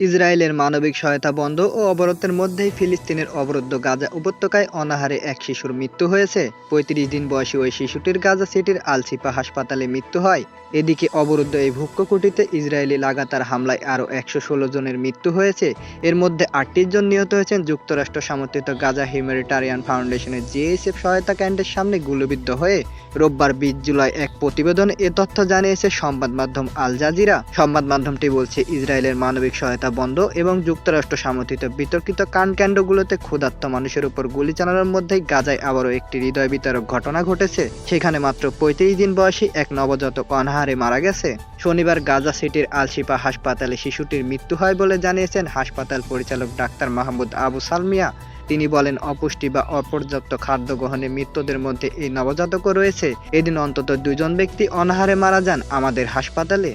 ইসরায়েলের মানবিক সহায়তা বন্ধ ও অবরোধের মধ্যেই ফিলিস্তিনের অবরুদ্ধ গাজা উপত্যকায় অনাহারে এক শিশুর মৃত্যু হয়েছে। ৩৫ দিন বয়সী ওই শিশুটির গাজা সিটির আল-শিফা হাসপাতালে মৃত্যু হয়। এদিকে অবরুদ্ধ এই ভূক্ষ্মকুটিতে ইসরায়েলি লাগাতার হামলায় আরও ১১৬ জনের মৃত্যু হয়েছে। এর মধ্যে ৩৮ জন নিহত হয়েছেন। যুক্তরাষ্ট্র সমর্থিত গাজা হিউম্যানিটারিয়ান ফাউন্ডেশনের জিএসএফ সহায়তা কেন্দ্রের সামনে গুলিবিদ্ধ হয়ে রোববার ২০ জুলাই এক প্রতিবেদনে এ তথ্য জানিয়েছে সংবাদ মাধ্যম আল জাজিরা। সংবাদ মাধ্যমটি বলছে, ইসরায়েলের মানবিক সহায়তা বন্ধ এবং যুক্তরাষ্ট্র সমর্থিত বিতর্কিত কেন্দ্রগুলোতে ক্ষুধার্ত মানুষের উপর গুলি চালানোর মধ্যেই গাজায় আবারও একটি হৃদয় বিতরক ঘটনা ঘটেছে। সেখানে মাত্র ৩৫ দিন বয়সী এক নবজাতক অনাহারে মারা গেছে। শনিবার গাজা সিটির আল-শিফা হাসপাতালে শিশুটির মৃত্যু হয় বলে জানিয়েছেন হাসপাতাল পরিচালক ডাক্তার মাহমুদ আবু সালমিয়া। তিনি বলেন, অপুষ্টি বা অপর্যাপ্ত খাদ্য গ্রহণে মৃতদের মধ্যে এই নবজাতকও রয়েছে। এদিন অন্তত ২ জন ব্যক্তি অনাহারে মারা যান আমাদের হাসপাতালে।